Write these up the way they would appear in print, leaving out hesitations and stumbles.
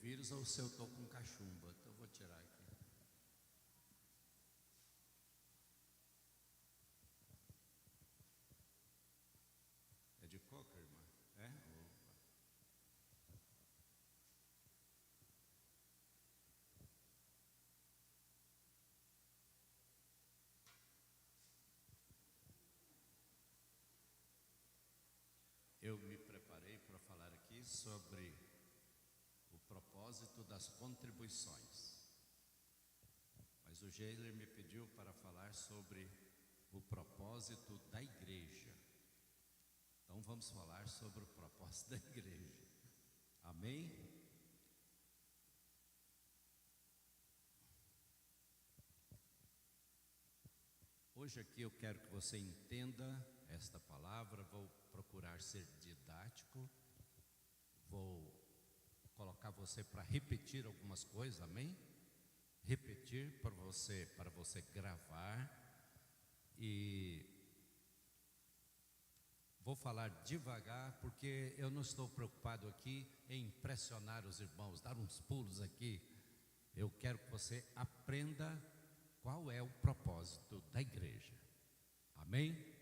vírus ou se eu estou com cachumba. Então eu vou tirar aqui. É de coca, irmã? É? Opa. Eu me preparei para falar aqui sobre o propósito das contribuições. Mas o Geiler me pediu para falar sobre o propósito da igreja. Então vamos falar sobre o propósito da igreja. Amém? Hoje aqui eu quero que você entenda esta palavra. Vou procurar ser didático. Vou colocar você para repetir algumas coisas, amém? Repetir para você gravar. E vou falar devagar, porque eu não estou preocupado aqui em impressionar os irmãos, dar uns pulos aqui. Eu quero que você aprenda qual é o propósito da igreja. Amém?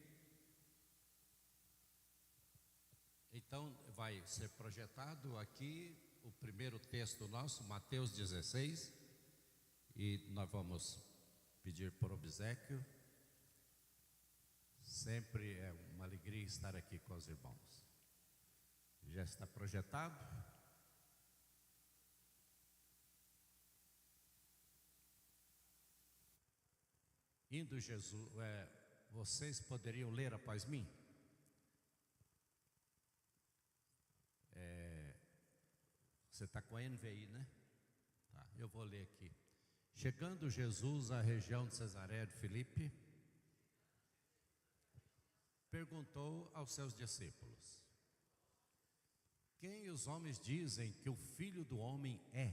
Então vai ser projetado aqui o primeiro texto nosso, Mateus 16, e nós vamos pedir por obséquio. Sempre é uma alegria estar aqui com os irmãos. Já está projetado? Indo Jesus, vocês poderiam ler após mim? Você está com a NVI, né? Tá, eu vou ler aqui. Chegando Jesus à região de Cesareia de Filipe, perguntou aos seus discípulos: quem os homens dizem que o Filho do Homem é?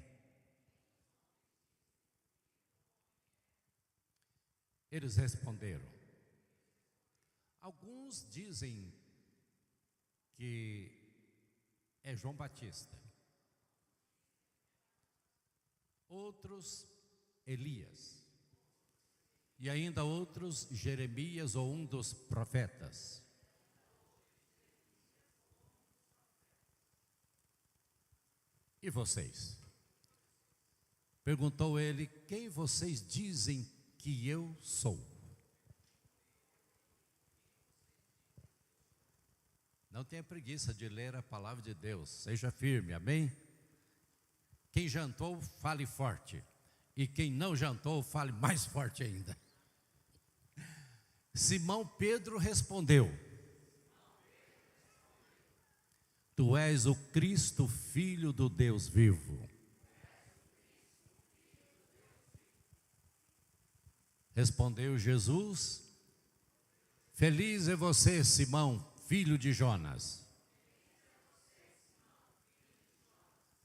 Eles responderam: alguns dizem que é João Batista, outros Elias, e ainda outros Jeremias ou um dos profetas. E vocês? Perguntou ele: quem vocês dizem que eu sou? Não tenha preguiça de ler a palavra de Deus, seja firme, amém? Quem jantou, fale forte, e quem não jantou, fale mais forte ainda. Simão Pedro respondeu: tu és o Cristo, Filho do Deus vivo. Respondeu Jesus: feliz é você, Simão, filho de Jonas,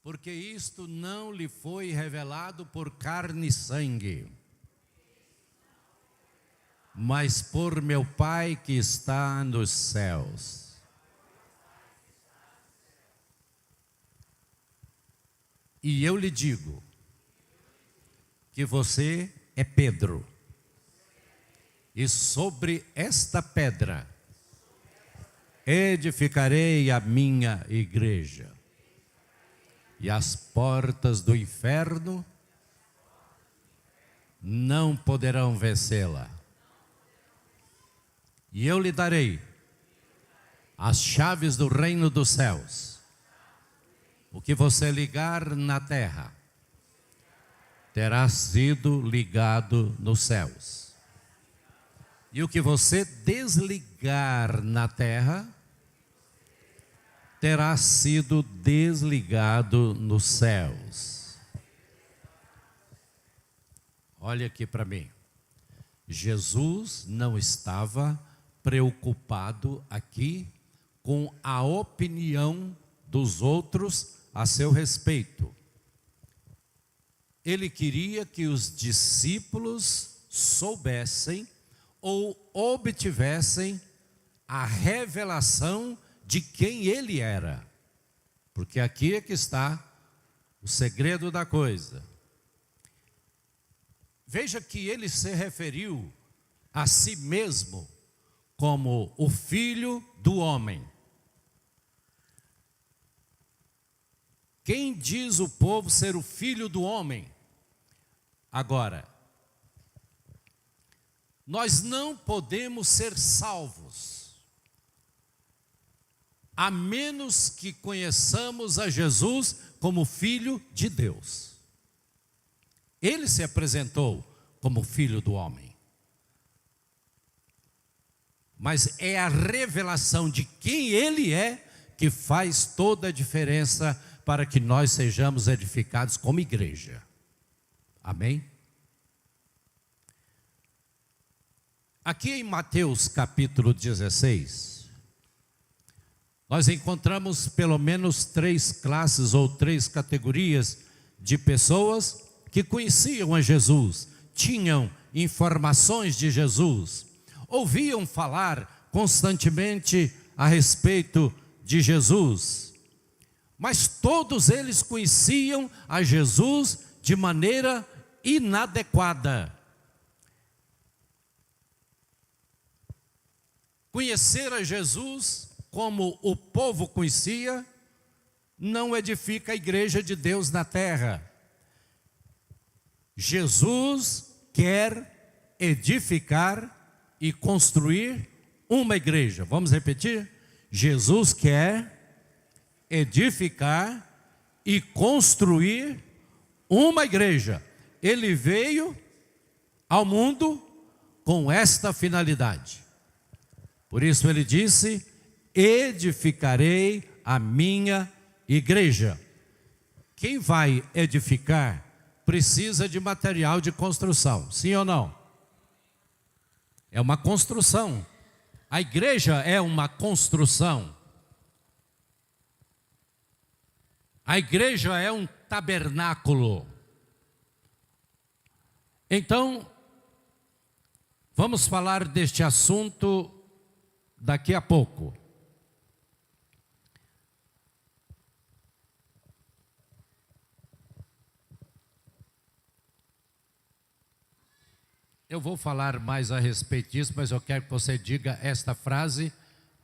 porque isto não lhe foi revelado por carne e sangue, mas por meu Pai que está nos céus. E eu lhe digo que você é Pedro, e sobre esta pedra edificarei a minha igreja, e as portas do inferno não poderão vencê-la. E eu lhe darei as chaves do reino dos céus. O que você ligar na terra terá sido ligado nos céus, e o que você desligar na terra terá sido desligado nos céus. Olha aqui para mim. Jesus não estava preocupado aqui com a opinião dos outros a seu respeito. Ele queria que os discípulos soubessem ou obtivessem a revelação de quem ele era. Porque aqui é que está O segredo da coisa. Veja que ele se referiu a si mesmo como o Filho do homem. Quem diz o povo ser o Filho do homem? Agora, nós não podemos ser salvos, a menos que conheçamos a Jesus como Filho de Deus. Ele se apresentou como Filho do homem. Mas é a revelação de quem Ele é que faz toda a diferença para que nós sejamos edificados como igreja. Amém? Aqui em Mateus capítulo 16, nós encontramos pelo menos 3 classes ou 3 categorias de pessoas que conheciam a Jesus, tinham informações de Jesus, ouviam falar constantemente a respeito de Jesus, mas todos eles conheciam a Jesus de maneira inadequada. Conhecer a Jesus como o povo conhecia não edifica a igreja de Deus na terra. Jesus quer edificar e construir uma igreja. Vamos repetir? Jesus quer edificar e construir uma igreja. Ele veio ao mundo com esta finalidade. Por isso ele disse: edificarei a minha igreja. Quem vai edificar precisa de material de construção, sim ou não? É uma construção. A igreja é uma construção. A igreja é um tabernáculo. Então, vamos falar deste assunto daqui a pouco. Eu vou falar mais a respeito disso, mas eu quero que você diga esta frase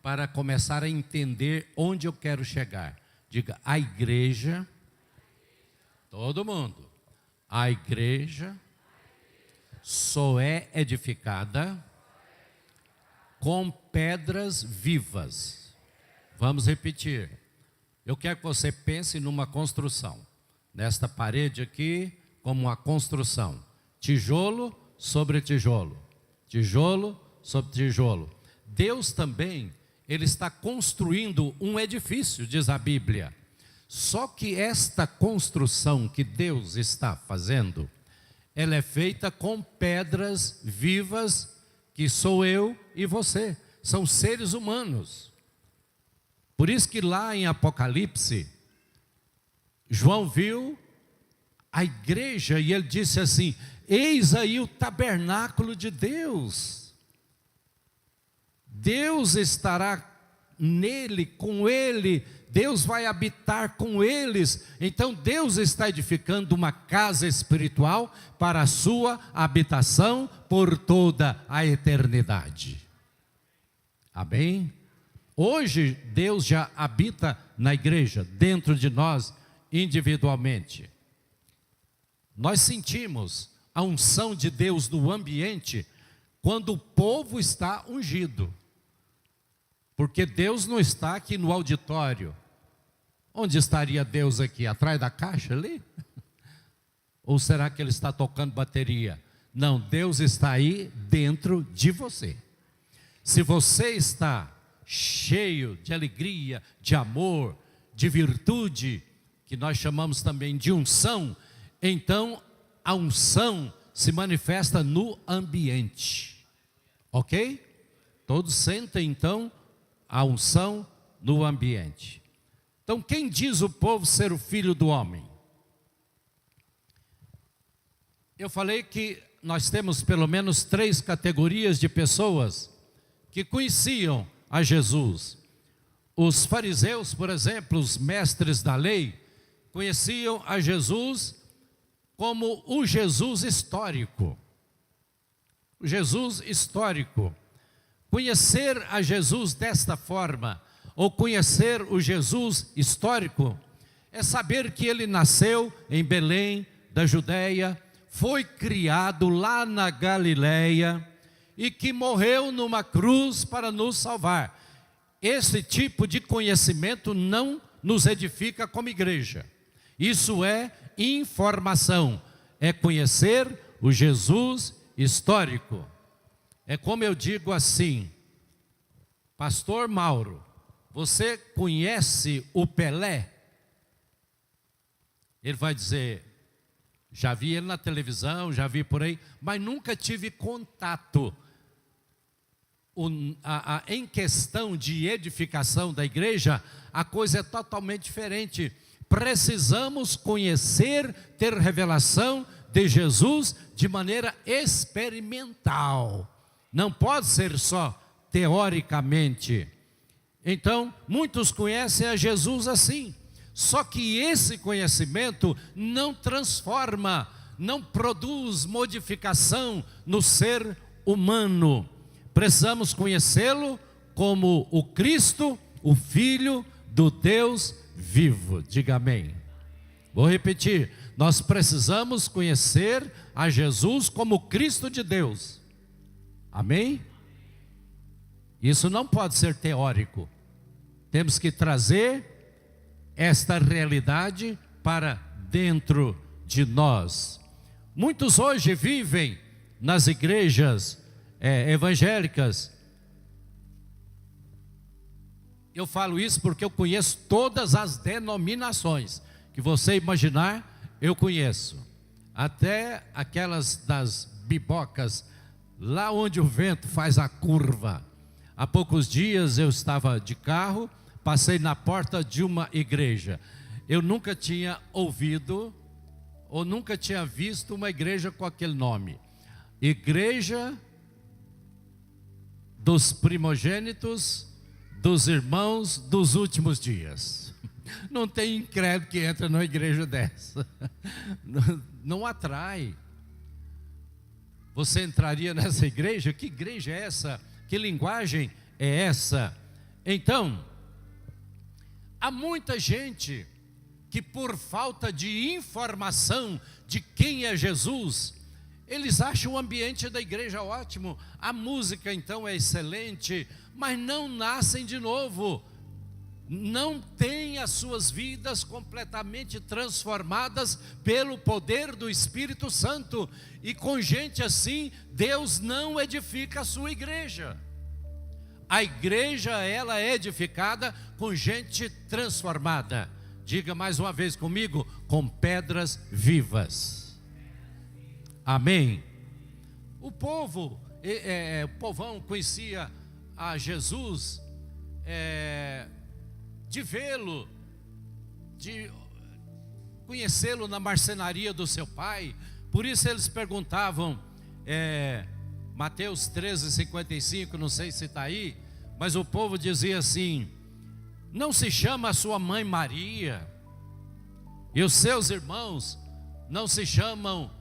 para começar a entender onde eu quero chegar. Diga: a igreja, todo mundo, a igreja só é edificada com pedras vivas. Vamos repetir. Eu quero que você pense numa construção. Nesta parede aqui, como uma construção. Tijolo sobre tijolo. Tijolo sobre tijolo. Deus também, Ele está construindo um edifício, diz a Bíblia. Só que esta construção que Deus está fazendo, ela é feita com pedras vivas, que sou eu e você. São seres humanos. Por isso que lá em Apocalipse, João viu a igreja e ele disse assim: eis aí o tabernáculo de Deus. Deus estará nele, com ele. Deus vai habitar com eles. Então Deus está edificando uma casa espiritual para a sua habitação por toda a eternidade. Amém? Hoje Deus já habita na igreja, dentro de nós, individualmente. Nós sentimos a unção de Deus no ambiente quando o povo está ungido. Porque Deus não está aqui no auditório. Onde estaria Deus aqui? Atrás da caixa ali? Ou será que Ele está tocando bateria? Não, Deus está aí dentro de você. Se você está cheio de alegria, de amor, de virtude, que nós chamamos também de unção, então a unção se manifesta no ambiente. Ok? Todos sentem então a unção no ambiente. Então, quem diz o povo ser o filho do homem? Eu falei que nós temos pelo menos 3 categorias de pessoas que conheciam a Jesus. Os fariseus, por exemplo, os mestres da lei, conheciam a Jesus como o Jesus histórico. O Jesus histórico. Conhecer a Jesus desta forma, ou conhecer o Jesus histórico, é saber que ele nasceu em Belém, da Judéia, foi criado lá na Galileia e que morreu numa cruz para nos salvar. Esse tipo de conhecimento não nos edifica como igreja. Isso é informação, é conhecer o Jesus histórico. É como eu digo assim: Pastor Mauro, você conhece o Pelé? Ele vai dizer, já vi ele na televisão, já vi por aí, mas nunca tive contato. Em questão de edificação da igreja, a coisa é totalmente diferente. Precisamos conhecer, ter revelação de Jesus de maneira experimental. Não pode ser só teoricamente. Então, muitos conhecem a Jesus assim. Só que esse conhecimento não transforma, não produz modificação no ser humano. Precisamos conhecê-lo como o Cristo, o Filho do Deus vivo. Diga amém. Vou repetir. Nós precisamos conhecer a Jesus como Cristo de Deus. Amém? Isso não pode ser teórico. Temos que trazer esta realidade para dentro de nós. Muitos hoje vivem nas igrejas evangélicas. Eu falo isso porque eu conheço todas as denominações que você imaginar, eu conheço. Até aquelas das bibocas, lá onde o vento faz a curva. Há poucos dias eu estava de carro, passei na porta de uma igreja. Eu nunca tinha ouvido ou nunca tinha visto uma igreja com aquele nome. Igreja dos primogênitos dos irmãos dos últimos dias. Não tem incrédulo que entra numa igreja dessa. Não atrai. Você entraria nessa igreja? Que igreja é essa? Que linguagem é essa? Então, há muita gente que por falta de informação de quem é Jesus, eles acham o ambiente da igreja ótimo, a música então é excelente, mas não nascem de novo, não têm as suas vidas completamente transformadas pelo poder do Espírito Santo, e com gente assim, Deus não edifica a sua igreja. A igreja, ela é edificada com gente transformada. Diga mais uma vez comigo, com pedras vivas. Amém. O povão conhecia a Jesus, de vê-lo, de conhecê-lo na marcenaria do seu pai. Por isso eles perguntavam, Mateus 13:55, não sei se está aí, mas o povo dizia assim: não se chama a sua mãe Maria, e os seus irmãos não se chamam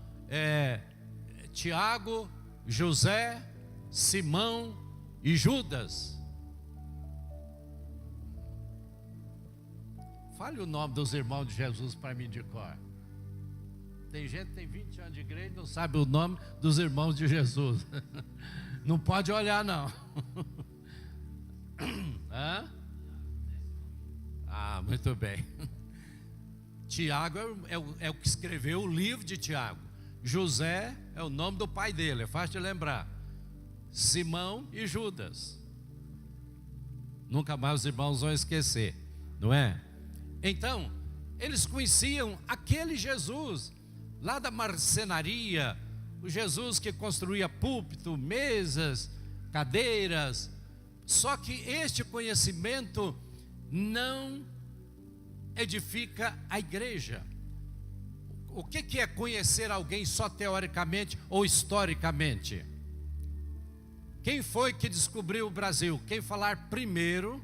Tiago, José, Simão e Judas? Fale o nome dos irmãos de Jesus para mim de cor. Tem gente que tem 20 anos de igreja e não sabe o nome dos irmãos de Jesus. Não pode olhar não. Hã? Ah, muito bem. Tiago é o que escreveu o livro de Tiago. José é o nome do pai dele, é fácil de lembrar. Simão e Judas. Nunca mais os irmãos vão esquecer, não é? Então, eles conheciam aquele Jesus lá da marcenaria, o Jesus que construía púlpito, mesas, cadeiras. Só que este conhecimento não edifica a igreja. O que é conhecer alguém só teoricamente ou historicamente? Quem foi que descobriu o Brasil? Quem falar primeiro?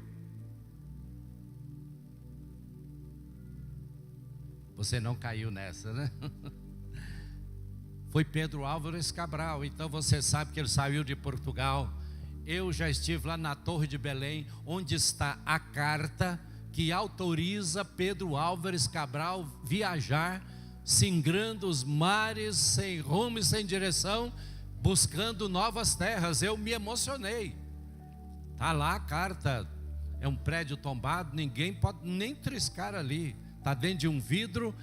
Você não caiu nessa, né? Foi Pedro Álvares Cabral. Então você sabe que ele saiu de Portugal. Eu já estive lá na Torre de Belém, onde está a carta que autoriza Pedro Álvares Cabral viajar, singrando os mares, sem rumo e sem direção, buscando novas terras. Eu me emocionei. Está lá a carta. É um prédio tombado, ninguém pode nem triscar ali. Está dentro de um vidro.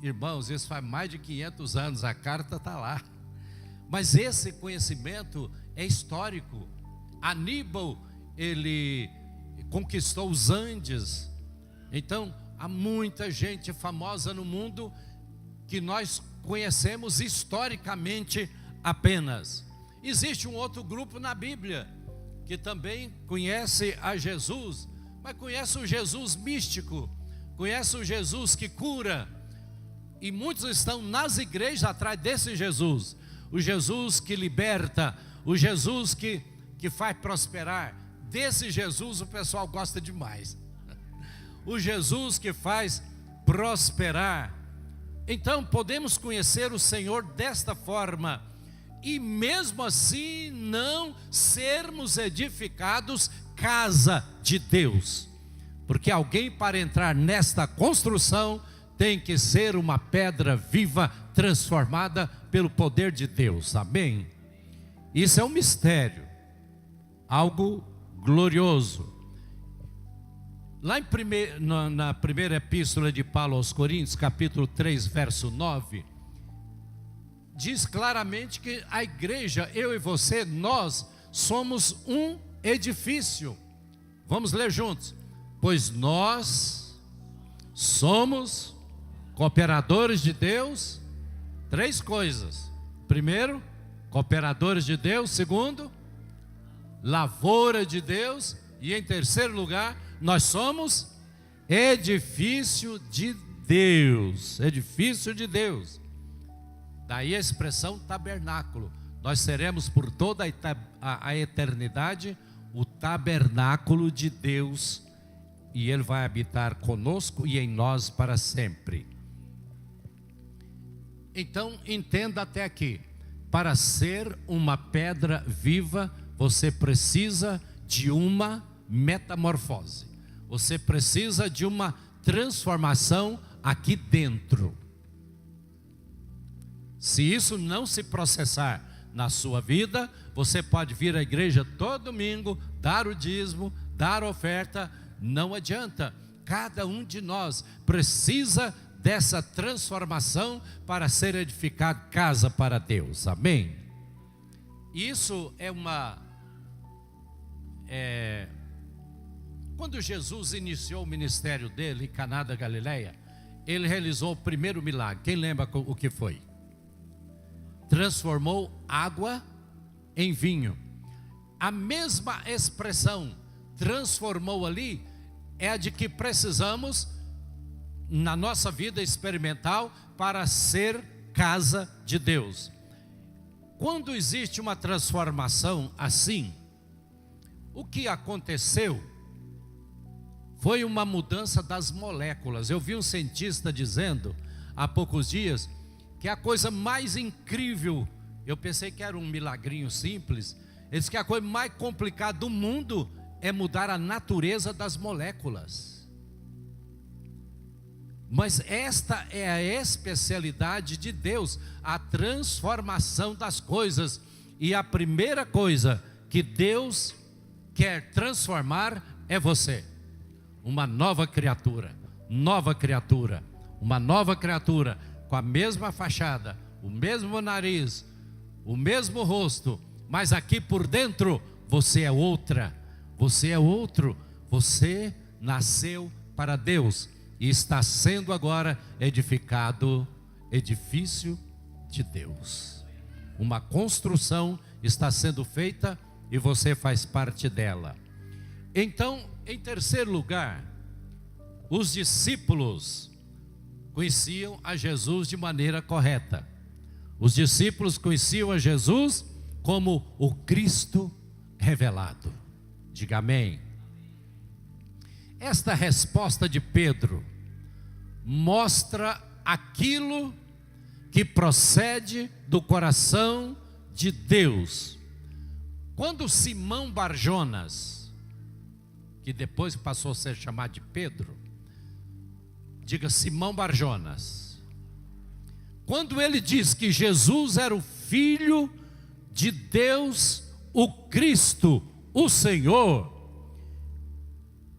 Irmãos, isso faz mais de 500 anos, a carta está lá. Mas esse conhecimento é histórico. Aníbal, ele conquistou os Andes. Então, há muita gente famosa no mundo que nós conhecemos historicamente apenas. Existe um outro grupo na Bíblia que também conhece a Jesus, mas conhece o Jesus místico, conhece o Jesus que cura. E muitos estão nas igrejas atrás desse Jesus. O Jesus que liberta, o Jesus que faz prosperar. Desse Jesus o pessoal gosta demais. O Jesus que faz prosperar. Então podemos conhecer o Senhor desta forma e mesmo assim não sermos edificados casa de Deus. Porque alguém, para entrar nesta construção, tem que ser uma pedra viva, transformada pelo poder de Deus. Amém? Isso é um mistério, algo glorioso. Lá na primeira epístola de Paulo aos Coríntios, capítulo 3, verso 9, diz claramente que a igreja, eu e você, nós somos um edifício. Vamos ler juntos. Pois nós somos cooperadores de Deus. 3 coisas. Primeiro, cooperadores de Deus. Segundo, lavoura de Deus. E em terceiro lugar, nós somos edifício de Deus. Edifício de Deus. Daí a expressão tabernáculo. Nós seremos por toda a eternidade o tabernáculo de Deus. E Ele vai habitar conosco e em nós para sempre. Então entenda até aqui. Para ser uma pedra viva, você precisa de uma metamorfose. Você precisa de uma transformação aqui dentro. Se isso não se processar na sua vida, você pode vir à igreja todo domingo, dar o dízimo, dar oferta, não adianta. Cada um de nós precisa dessa transformação para ser edificado casa para Deus. Amém? Isso é quando Jesus iniciou o ministério dele em Caná da Galileia, ele realizou o primeiro milagre. Quem lembra o que foi? Transformou água em vinho. A mesma expressão transformou ali é a de que precisamos na nossa vida experimental para ser casa de Deus. Quando existe uma transformação assim, o que aconteceu foi uma mudança das moléculas. Eu vi um cientista dizendo há poucos dias que a coisa mais incrível, eu pensei que era um milagrinho simples, ele disse que a coisa mais complicada do mundo é mudar a natureza das moléculas. Mas esta é a especialidade de Deus, a transformação das coisas. E a primeira coisa que Deus quer transformar é você. Uma nova criatura, uma nova criatura, com a mesma fachada, o mesmo nariz, o mesmo rosto, mas aqui por dentro você é outra, você é outro, você nasceu para Deus e está sendo agora edificado, edifício de Deus. Uma construção está sendo feita e você faz parte dela. Então, em terceiro lugar, os discípulos conheciam a Jesus de maneira correta. Os discípulos conheciam a Jesus como o Cristo revelado. Diga amém. Esta resposta de Pedro mostra aquilo que procede do coração de Deus. Quando Simão Barjonas, que depois passou a ser chamado de Pedro, diga Simão Barjonas, quando ele diz que Jesus era o Filho de Deus, o Cristo, o Senhor,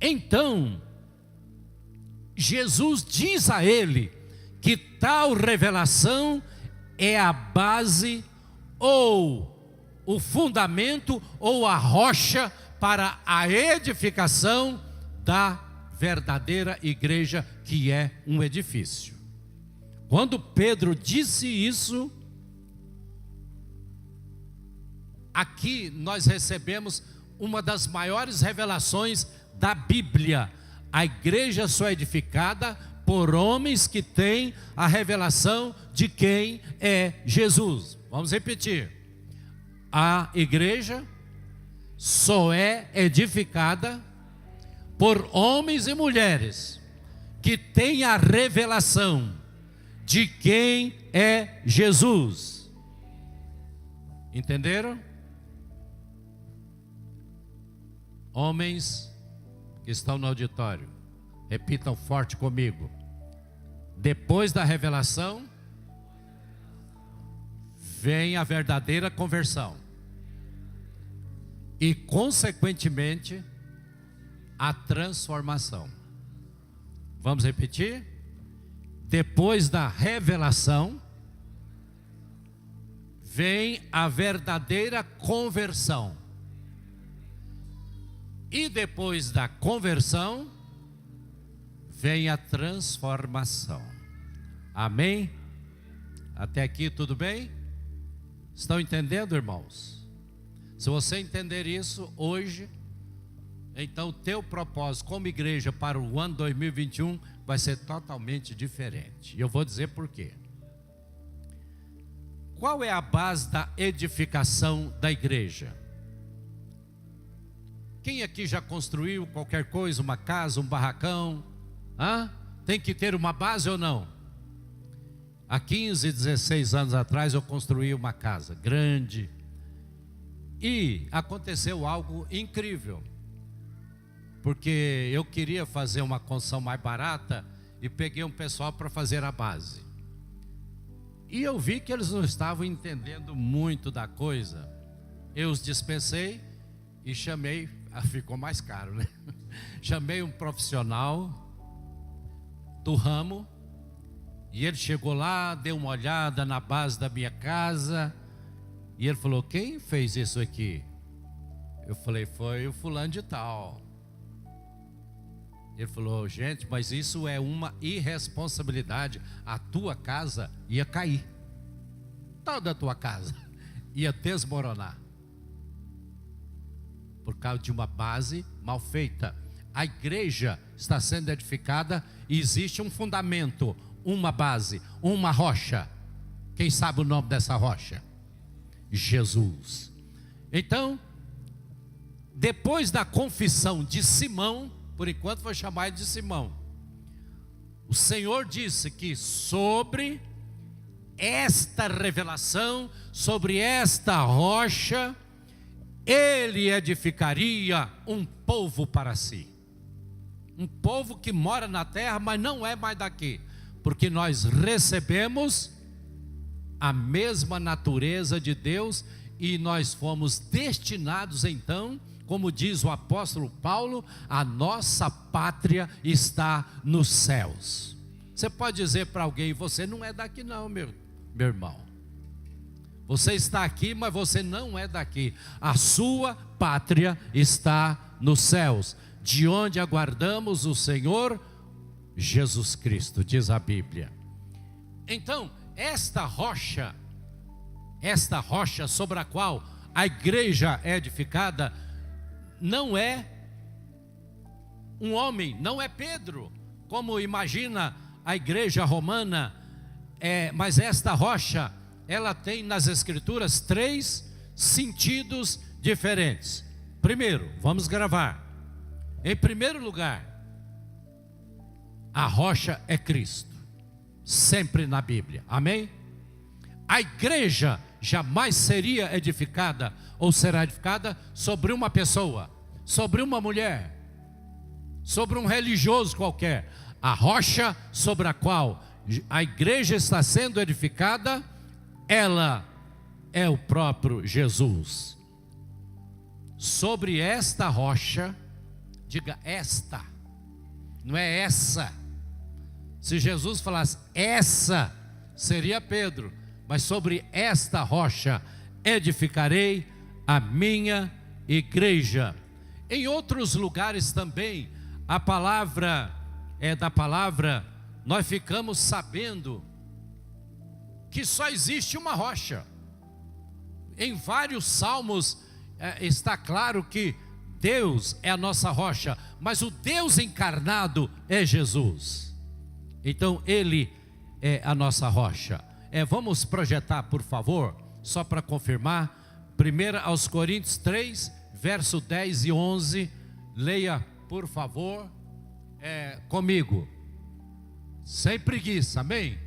então Jesus diz a ele que tal revelação é a base ou o fundamento ou a rocha para a edificação da verdadeira igreja, que é um edifício. Quando Pedro disse isso, aqui nós recebemos uma das maiores revelações da Bíblia. A igreja só é edificada por homens que têm a revelação de quem é Jesus. Vamos repetir. A igreja só é edificada por homens e mulheres que têm a revelação de quem é Jesus. Entenderam? Homens que estão no auditório, repitam forte comigo. Depois da revelação, vem a verdadeira conversão. E, consequentemente, a transformação. Vamos repetir? Depois da revelação, vem a verdadeira conversão. E depois da conversão, vem a transformação. Amém? Até aqui tudo bem? Estão entendendo, irmãos? Se você entender isso hoje, então o teu propósito como igreja para o ano 2021 vai ser totalmente diferente. E eu vou dizer por quê. Qual é a base da edificação da igreja? Quem aqui já construiu qualquer coisa, uma casa, um barracão? Tem que ter uma base ou não? Há 15, 16 anos atrás eu construí uma casa grande. E aconteceu algo incrível. Porque eu queria fazer uma construção mais barata e peguei um pessoal para fazer a base. E eu vi que eles não estavam entendendo muito da coisa. Eu os dispensei e chamei, ficou mais caro, né? Chamei um profissional do ramo e ele chegou lá, deu uma olhada na base da minha casa e ele falou: quem fez isso aqui? Eu falei: foi o fulano de tal. Ele falou: gente, mas isso é uma irresponsabilidade. A tua casa ia cair. Toda a tua casa ia desmoronar. Por causa de uma base mal feita. A igreja está sendo edificada e existe um fundamento, uma base, uma rocha. Quem sabe o nome dessa rocha? Jesus. Então, depois da confissão de Simão, por enquanto vou chamar ele de Simão, o Senhor disse que sobre esta revelação, sobre esta rocha, Ele edificaria um povo para si. Um povo que mora na terra, mas não é mais daqui, porque nós recebemos a mesma natureza de Deus e nós fomos destinados então, como diz o apóstolo Paulo, a nossa pátria está nos céus. Você pode dizer para alguém: você não é daqui não, meu irmão. Você está aqui, mas você não é daqui. A sua pátria está nos céus, de onde aguardamos o Senhor Jesus Cristo, diz a Bíblia. Então, esta rocha sobre a qual a igreja é edificada, não é um homem, não é Pedro, como imagina a igreja romana, mas esta rocha, ela tem nas escrituras 3 sentidos diferentes. Primeiro, vamos gravar. Em primeiro lugar, A rocha é Cristo, sempre na Bíblia, amém? A igreja jamais seria edificada ou será edificada sobre uma pessoa, sobre uma mulher, sobre um religioso qualquer. A rocha sobre a qual a igreja está sendo edificada, ela é o próprio Jesus. Sobre esta rocha, diga esta, não é essa. Se Jesus falasse essa, seria Pedro. Mas sobre esta rocha edificarei a minha igreja. Em outros lugares também, a palavra da palavra, nós ficamos sabendo que só existe uma rocha. Em vários salmos está claro que Deus é a nossa rocha, mas o Deus encarnado é Jesus. Então Ele é a nossa rocha. Vamos projetar, por favor, só para confirmar, 1 aos Coríntios 3, verso 10 e 11, leia, por favor, comigo, sem preguiça, amém?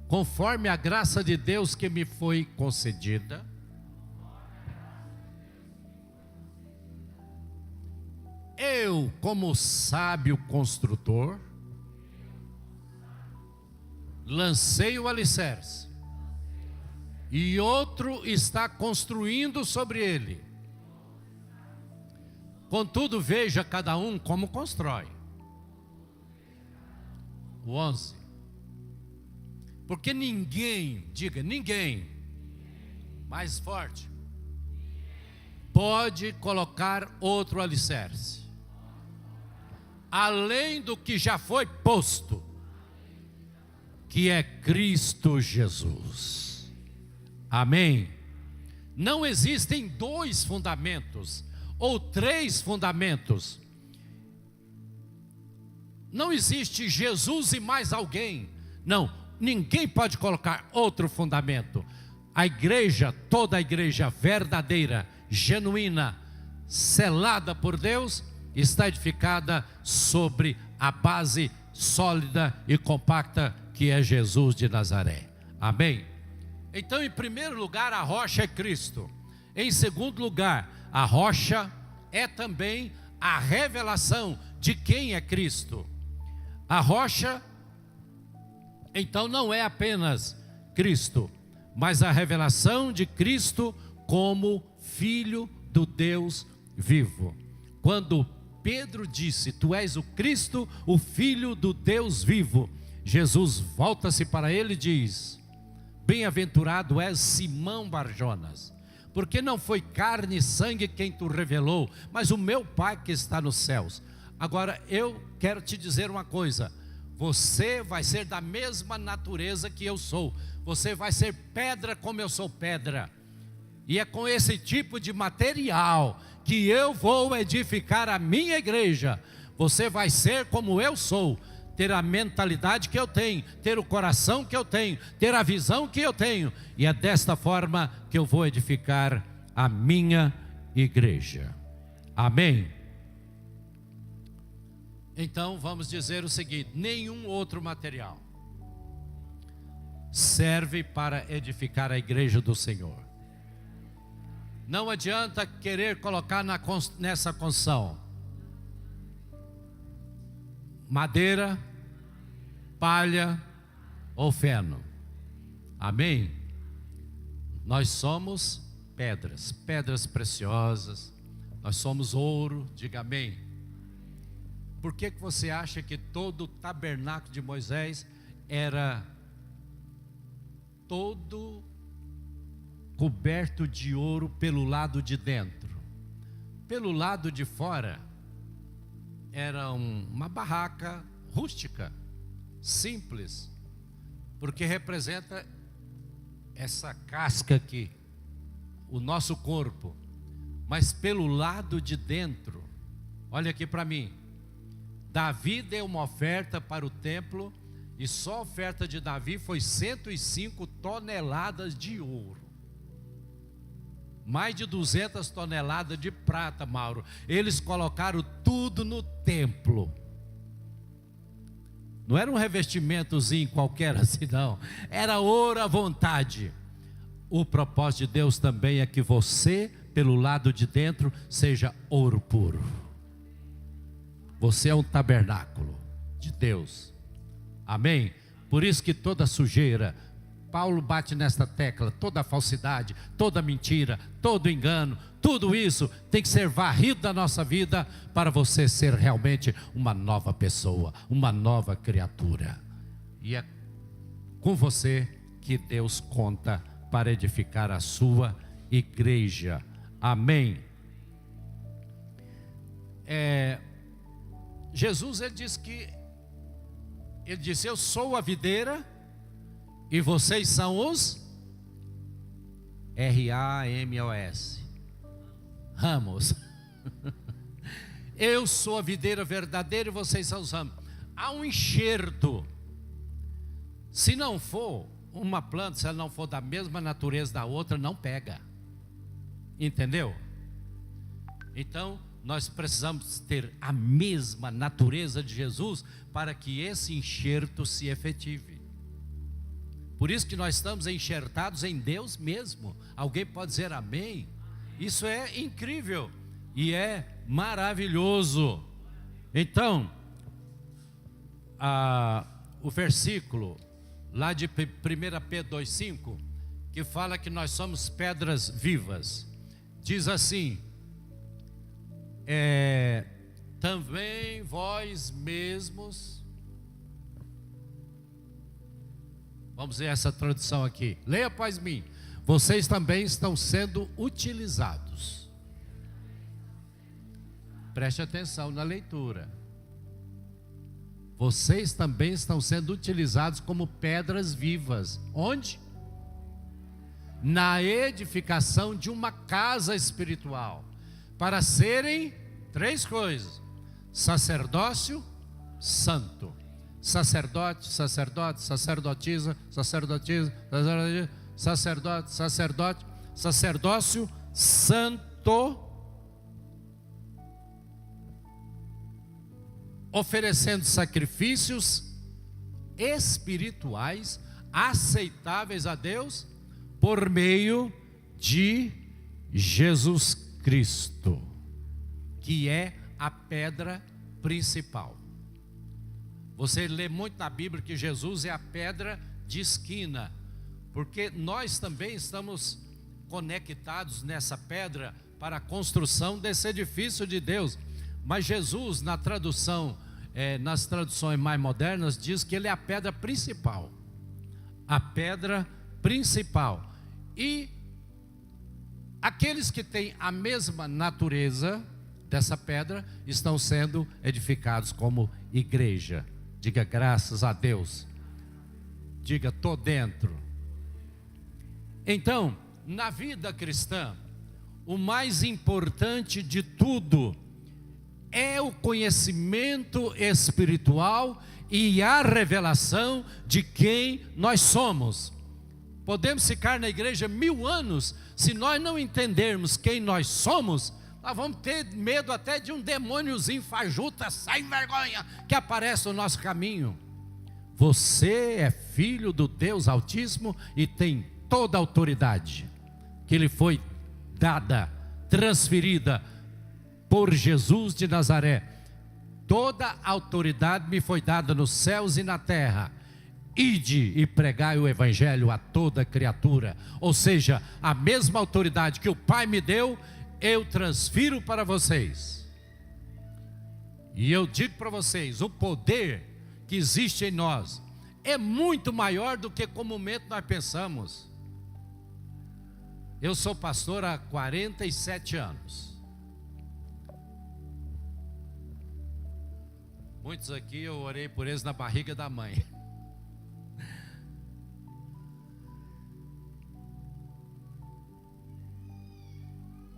Conforme a graça de Deus que me foi concedida, eu, como sábio construtor, lancei o alicerce, e outro está construindo sobre ele. Contudo, veja cada um como constrói. O 11. Porque ninguém, diga ninguém, mais forte, pode colocar outro alicerce, além do que já foi posto, que é Cristo Jesus. Amém? Não existem 2 fundamentos ou 3 fundamentos. Não existe Jesus e mais alguém. Não, ninguém pode colocar outro fundamento. A igreja, toda a igreja verdadeira, genuína, selada por Deus, está edificada sobre a base sólida e compacta que é Jesus de Nazaré. Amém? Então, em primeiro lugar, a rocha é Cristo. Em segundo lugar, a rocha é também a revelação de quem é Cristo. A rocha, então, não é apenas Cristo, mas a revelação de Cristo como Filho do Deus vivo. Quando Pedro disse, tu és o Cristo, o Filho do Deus vivo, Jesus volta-se para ele e diz, bem-aventurado és Simão Barjonas, porque não foi carne e sangue quem tu revelou, mas o meu Pai que está nos céus. Agora eu quero te dizer uma coisa, você vai ser da mesma natureza que eu sou, você vai ser pedra como eu sou pedra, e é com esse tipo de material que eu vou edificar a minha igreja. Você vai ser como eu sou, ter a mentalidade que eu tenho, ter o coração que eu tenho, ter a visão que eu tenho, e é desta forma que eu vou edificar a minha igreja. Amém? Então vamos dizer o seguinte, nenhum outro material serve para edificar a igreja do Senhor. Não adianta querer colocar nessa construção madeira, palha ou feno. Amém? Nós somos pedras, pedras preciosas. Nós somos ouro, diga amém. Por que você acha que todo o tabernáculo de Moisés era todo coberto de ouro pelo lado de dentro? Pelo lado de fora era uma barraca rústica, simples, porque representa essa casca aqui, o nosso corpo. Mas pelo lado de dentro, olha aqui para mim, Davi deu uma oferta para o templo, e só a oferta de Davi foi 105 toneladas de ouro. Mais de 200 toneladas de prata, Mauro. Eles colocaram tudo no templo. Não era um revestimentozinho qualquer assim, não. Era ouro à vontade. O propósito de Deus também é que você, pelo lado de dentro, seja ouro puro. Você é um tabernáculo de Deus. Amém? Por isso que toda sujeira, Paulo bate nesta tecla, toda falsidade, toda mentira, todo engano, tudo isso tem que ser varrido da nossa vida para você ser realmente uma nova pessoa, uma nova criatura. E é com você que Deus conta para edificar a sua igreja. Amém. Jesus, ele disse, eu sou a videira e vocês são os R-A-M-O-S, ramos. Eu sou a videira verdadeira e vocês são os ramos. Há um enxerto. Se não for uma planta, se ela não for da mesma natureza da outra, não pega. Entendeu? Então, nós precisamos ter a mesma natureza de Jesus para que esse enxerto se efetive. Por isso que nós estamos enxertados em Deus mesmo. Alguém pode dizer amém? Isso é incrível e é maravilhoso. Então, o versículo lá de 1 Pedro 2,5, que fala que nós somos pedras vivas, diz assim: também vós mesmos, vamos ver essa tradução aqui, leia após mim, vocês também estão sendo utilizados. Preste atenção na leitura. Vocês também estão sendo utilizados como pedras vivas. Onde? Na edificação de uma casa espiritual, para serem 3 coisas: sacerdócio santo, sacerdote, sacerdotisa, sacerdote, sacerdócio santo, oferecendo sacrifícios espirituais aceitáveis a Deus por meio de Jesus Cristo, que é a pedra principal. Você lê muito na Bíblia que Jesus é a pedra de esquina, porque nós também estamos conectados nessa pedra para a construção desse edifício de Deus. Mas Jesus, na tradução, nas traduções mais modernas, diz que ele é a pedra principal. A pedra principal. E aqueles que têm a mesma natureza dessa pedra estão sendo edificados como igreja. Diga graças a Deus. Diga, tô dentro. Então, na vida cristã, o mais importante de tudo é o conhecimento espiritual e a revelação de quem nós somos. Podemos ficar na igreja 1000 anos, se nós não entendermos quem nós somos, nós vamos ter medo até de um demôniozinho fajuta, sem vergonha, que aparece no nosso caminho. Você é filho do Deus Altíssimo e tem toda a autoridade que lhe foi dada, transferida por Jesus de Nazaré. Toda a autoridade me foi dada nos céus e na terra. Ide e pregai o evangelho a toda criatura. Ou seja, a mesma autoridade que o Pai me deu, eu transfiro para vocês. E eu digo para vocês, o poder que existe em nós é muito maior do que comumente nós pensamos. Eu sou pastor há 47 anos. Muitos aqui eu orei por eles na barriga da mãe.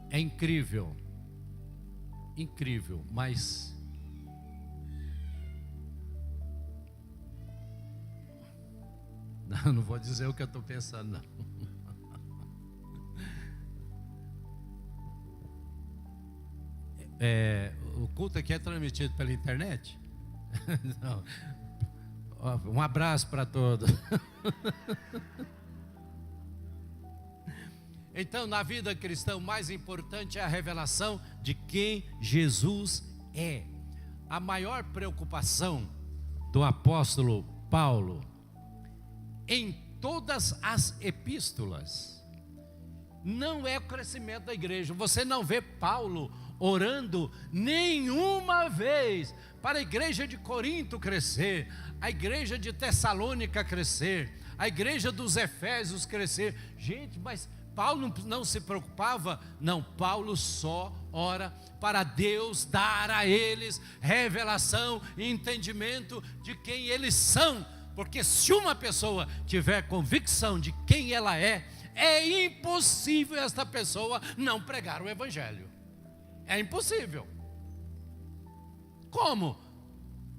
É incrível, incrível, mas não vou dizer o que eu estou pensando, não. O culto aqui é transmitido pela internet? Não. Um abraço para todos. Então, na vida cristã, o mais importante é a revelação de quem Jesus é. A maior preocupação do apóstolo Paulo, em todas as epístolas, não é o crescimento da igreja. Você não vê Paulo orando nenhuma vez para a igreja de Corinto crescer, a igreja de Tessalônica crescer, a igreja dos Efésios crescer. Gente, mas Paulo não se preocupava? Não, Paulo só ora para Deus dar a eles revelação e entendimento de quem eles são. Porque se uma pessoa tiver convicção de quem ela é impossível esta pessoa não pregar o evangelho. É impossível. Como?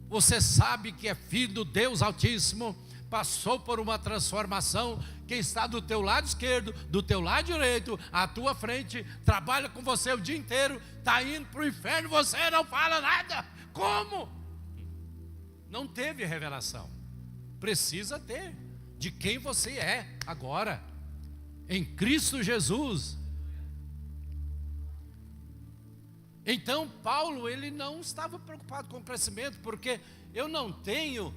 Você sabe que é filho do Deus Altíssimo, passou por uma transformação, quem está do teu lado esquerdo, do teu lado direito, à tua frente, trabalha com você o dia inteiro, está indo para o inferno, você não fala nada. Como? Não teve revelação. Precisa ter de quem você é agora, em Cristo Jesus. Então Paulo, ele não estava preocupado com o crescimento, porque eu não tenho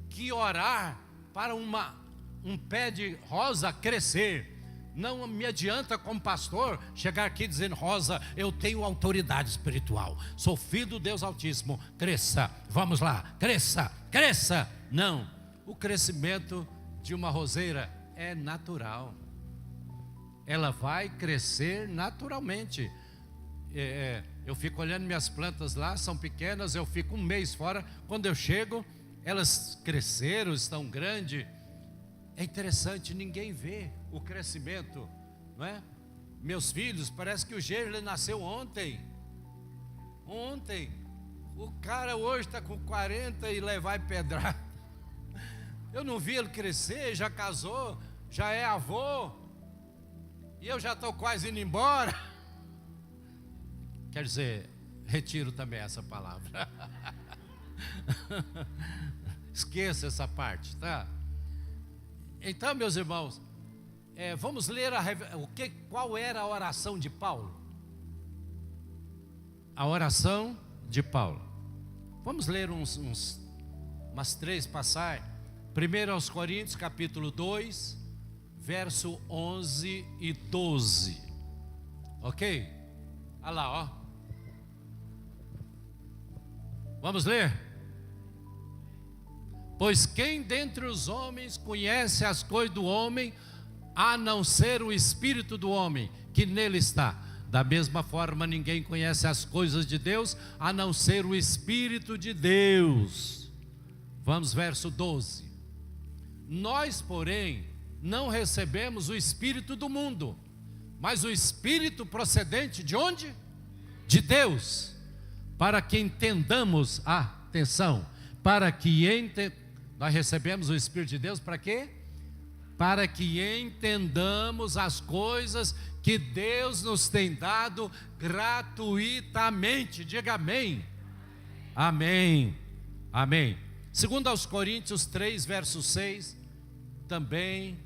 que orar para um pé de rosa crescer. Não me adianta como pastor chegar aqui dizendo: Rosa, eu tenho autoridade espiritual, sou filho do Deus Altíssimo, cresça, vamos lá, cresça, cresça. Não, o crescimento de uma roseira é natural, ela vai crescer naturalmente. Eu fico olhando minhas plantas lá, são pequenas, eu fico um mês fora, quando eu chego, elas cresceram, estão grandes. É interessante, ninguém vê o crescimento, não é? Meus filhos, parece que o Gerle nasceu ontem. O cara hoje está com 40 e levar pedrar. Eu não vi ele crescer, já casou, já é avô, e eu já estou quase indo embora. Quer dizer, retiro também essa palavra. Esqueça essa parte, tá? Então, meus irmãos, vamos ler qual era a oração de Paulo? A oração de Paulo. Vamos ler umas 3 passagens. 1 aos Coríntios, capítulo 2, verso 11 e 12. Ok? Olha lá, ó. Vamos ler? Pois quem dentre os homens conhece as coisas do homem, a não ser o espírito do homem que nele está? Da mesma forma, ninguém conhece as coisas de Deus, a não ser o Espírito de Deus. Vamos, verso 12. Nós, porém, não recebemos o espírito do mundo, mas o espírito procedente de onde? De Deus, para que entendamos, atenção, nós recebemos o Espírito de Deus para quê? Para que entendamos as coisas que Deus nos tem dado gratuitamente. Diga amém. Amém. Amém. Segundo aos Coríntios 3, verso 6, também,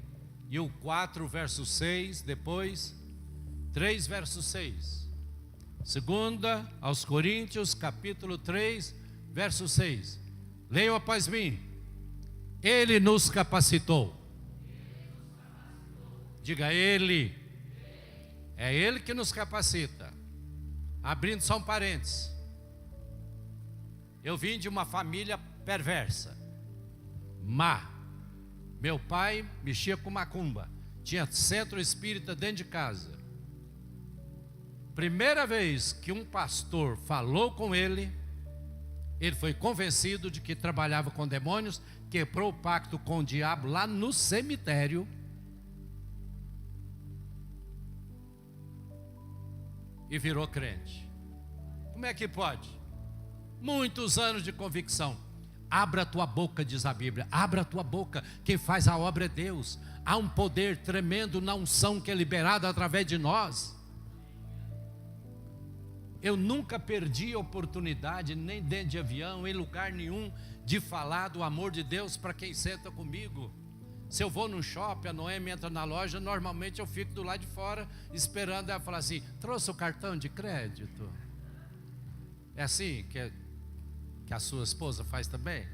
e o 4, verso 6, depois, 3, verso 6. Segunda aos Coríntios, capítulo 3, verso 6. Leiam após mim. Ele nos capacitou. Diga Ele. É Ele que nos capacita. Abrindo só um parênteses. Eu vim de uma família perversa, má. Meu pai mexia com macumba, tinha centro espírita dentro de casa. Primeira vez que um pastor falou com ele foi convencido de que trabalhava com demônios, quebrou o pacto com o diabo lá no cemitério. E virou crente. Como é que pode? Muitos anos de convicção. Abra a tua boca, diz a Bíblia. Abra a tua boca, quem faz a obra é Deus. Há um poder tremendo na unção que é liberado através de nós. Eu nunca perdi a oportunidade, nem dentro de avião, em lugar nenhum, de falar do amor de Deus para quem senta comigo. Se eu vou num shopping, a Noemi entra na loja, normalmente eu fico do lado de fora, esperando ela falar assim: trouxe o cartão de crédito? É assim que a sua esposa faz também?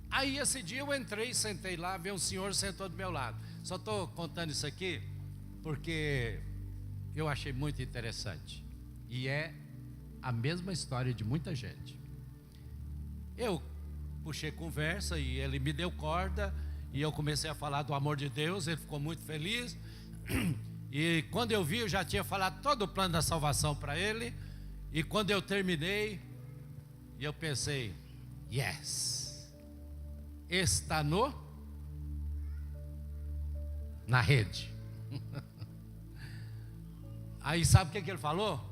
Aí esse dia eu entrei, sentei lá, veio um senhor, sentou do meu lado. Só estou contando isso aqui porque eu achei muito interessante. E é a mesma história de muita gente. Eu puxei conversa e ele me deu corda, e eu comecei a falar do amor de Deus, ele ficou muito feliz. E quando eu vi, eu já tinha falado todo o plano da salvação para ele. E quando eu terminei, eu pensei: yes, está na rede. Aí sabe o que ele falou?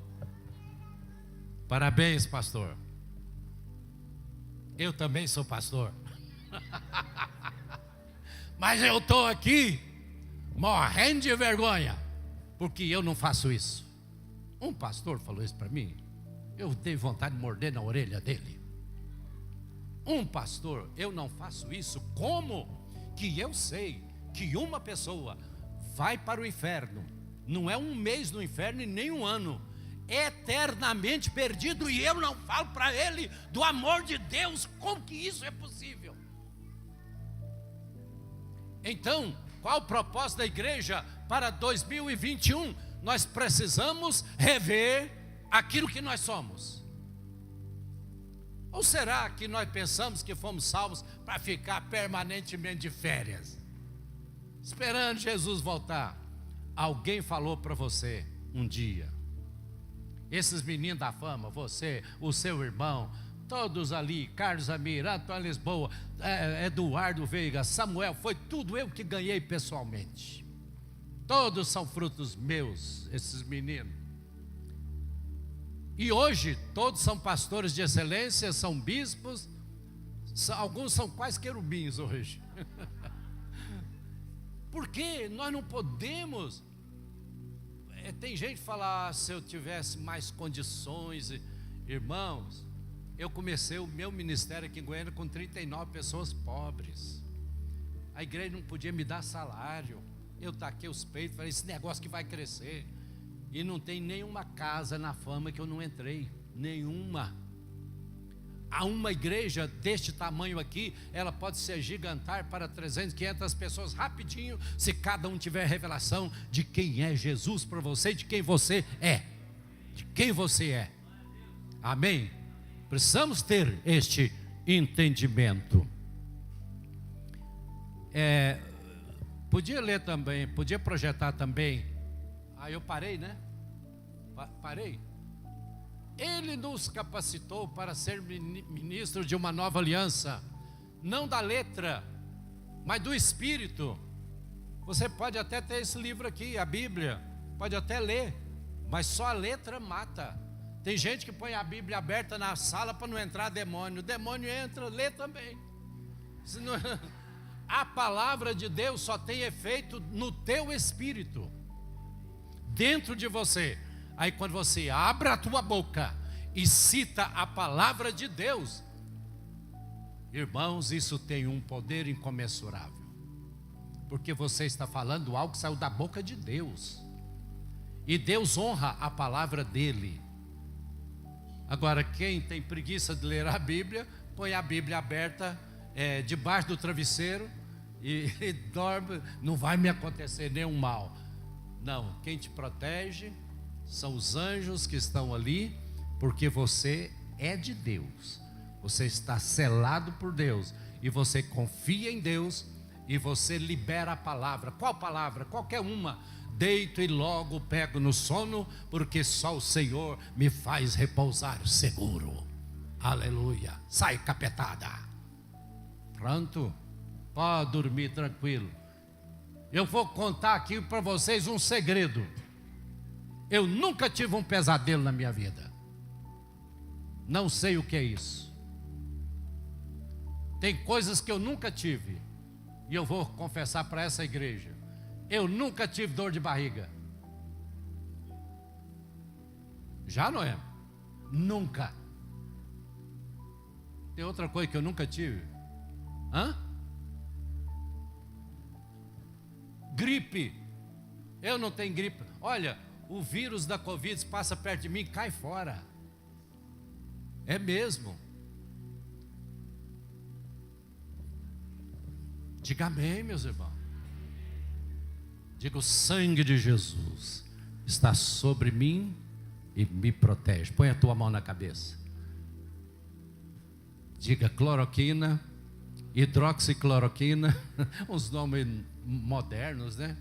Parabéns, pastor. Eu também sou pastor. Mas eu estou aqui morrendo de vergonha, porque eu não faço isso. Um pastor falou isso para mim. Eu tenho vontade de morder na orelha dele. Um pastor, eu não faço isso. Como que eu sei que uma pessoa vai para o inferno? Não é um mês no inferno e nem um ano, eternamente perdido, e eu não falo para ele do amor de Deus. Como que isso é possível? Então, qual o propósito da igreja para 2021? Nós precisamos rever aquilo que nós somos. Ou será que nós pensamos que fomos salvos para ficar permanentemente de férias, esperando Jesus voltar? Alguém falou para você um dia, esses meninos da fama, você, o seu irmão, todos ali, Carlos Amir, Antônio Lisboa, Eduardo Veiga, Samuel, foi tudo eu que ganhei pessoalmente. Todos são frutos meus, esses meninos. E hoje todos são pastores de excelência, são bispos, alguns são quase querubins hoje. Porque nós não podemos. Tem gente que fala: se eu tivesse mais condições. Irmãos, eu comecei o meu ministério aqui em Goiânia com 39 pessoas pobres. A igreja não podia me dar salário. Eu taquei os peitos, falei: esse negócio que vai crescer. E não tem nenhuma casa na fama que eu não entrei, nenhuma. Há uma igreja deste tamanho aqui, ela pode se agigantar para 300, 500 pessoas rapidinho, se cada um tiver revelação de quem é Jesus para você, de quem você é. De quem você é. Amém? Precisamos ter este entendimento. Podia ler também, podia projetar também. Eu parei, né? Parei. Ele nos capacitou para ser ministro de uma nova aliança, não da letra, mas do Espírito. Você pode até ter esse livro aqui, a Bíblia, pode até ler, mas só a letra mata. Tem gente que põe a Bíblia aberta na sala para não entrar demônio. O demônio entra, lê também. Senão, a palavra de Deus só tem efeito no teu espírito, dentro de você. Aí quando você abre a tua boca e cita a palavra de Deus, irmãos, isso tem um poder incomensurável, porque você está falando algo que saiu da boca de Deus, e Deus honra a palavra dele. Agora, quem tem preguiça de ler a Bíblia, põe a Bíblia aberta debaixo do travesseiro e dorme, não vai me acontecer nenhum mal. Não, quem te protege são os anjos que estão ali, porque você é de Deus, você está selado por Deus, e você confia em Deus, e você libera a palavra. Qual palavra? Qualquer uma. Deito e logo pego no sono, porque só o Senhor me faz repousar seguro. Aleluia. Sai, capetada. Pronto, pode dormir tranquilo. Eu vou contar aqui para vocês um segredo. Eu nunca tive um pesadelo na minha vida. Não sei o que é isso. Tem coisas que eu nunca tive, e eu vou confessar para essa igreja: eu nunca tive dor de barriga. Já, Noé? Nunca. Tem outra coisa que eu nunca tive? Gripe. Eu não tenho gripe. Olha, o vírus da Covid passa perto de mim, cai fora. É mesmo. Diga amém, meus irmãos. Diga: o sangue de Jesus está sobre mim e me protege. Põe a tua mão na cabeça. Diga: cloroquina, hidroxicloroquina, uns nomes modernos, né?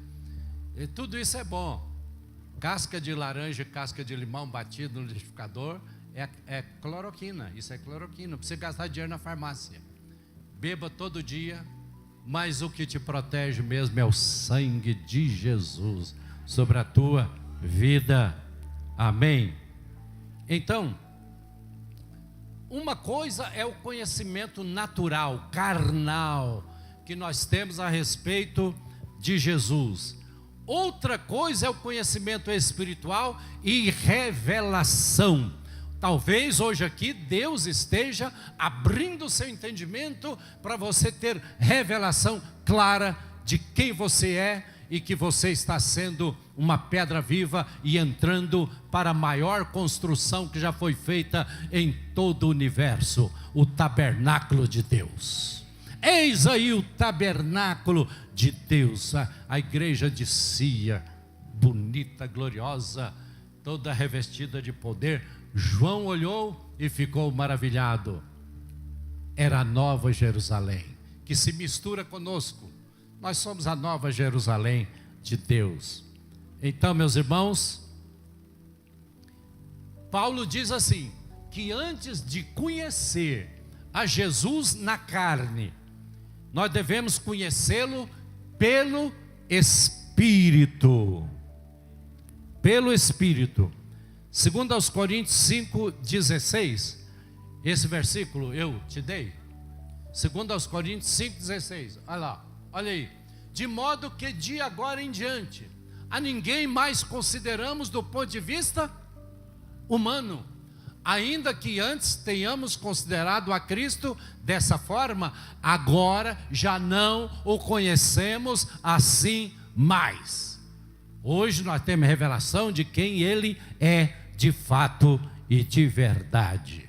E tudo isso é bom. Casca de laranja, casca de limão batido no liquidificador é cloroquina. Isso é cloroquina. Não precisa gastar dinheiro na farmácia. Beba todo dia. Mas o que te protege mesmo é o sangue de Jesus sobre a tua vida. Amém? Então, uma coisa é o conhecimento natural, carnal, que nós temos a respeito de Jesus. Outra coisa é o conhecimento espiritual e revelação. Talvez hoje aqui Deus esteja abrindo o seu entendimento para você ter revelação clara de quem você é e que você está sendo uma pedra viva e entrando para a maior construção que já foi feita em todo o universo, o tabernáculo de Deus. Eis aí o tabernáculo de Deus, a igreja de Sia, bonita, gloriosa, toda revestida de poder. João olhou e ficou maravilhado. Era a Nova Jerusalém, que se mistura conosco. Nós somos a Nova Jerusalém de Deus. Então, meus irmãos, Paulo diz assim, que antes de conhecer a Jesus na carne, nós devemos conhecê-lo pelo Espírito. Pelo Espírito. Segundo aos Coríntios 5,16, esse versículo eu te dei. Segundo aos Coríntios 5,16, olha lá, olha aí. De modo que de agora em diante, a ninguém mais consideramos do ponto de vista humano, ainda que antes tenhamos considerado a Cristo dessa forma, agora já não o conhecemos assim mais. Hoje nós temos revelação de quem Ele é de fato e de verdade.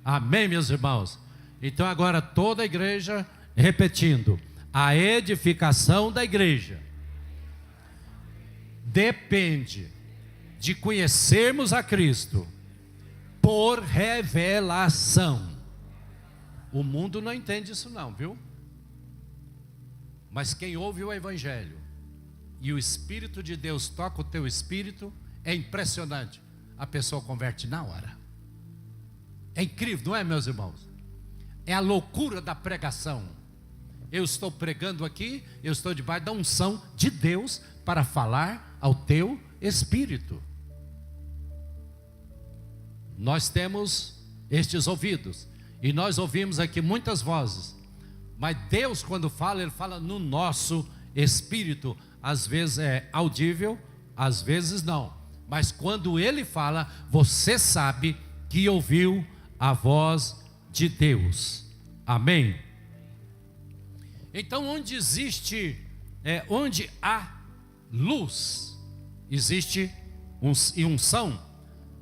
Amém, meus irmãos? Então agora toda a igreja repetindo: a edificação da igreja depende de conhecermos a Cristo por revelação. O mundo não entende isso não, viu? Mas quem ouve o Evangelho e o Espírito de Deus toca o teu espírito, é impressionante. A pessoa converte na hora. É incrível, não é, meus irmãos? É a loucura da pregação. Eu estou pregando aqui, eu estou debaixo da unção de Deus para falar ao teu espírito. Nós temos estes ouvidos e nós ouvimos aqui muitas vozes, mas Deus, quando fala, Ele fala no nosso espírito. Às vezes é audível, às vezes não, mas quando Ele fala, você sabe que ouviu a voz de Deus. Amém? Então, onde existe, onde há luz, existe unção.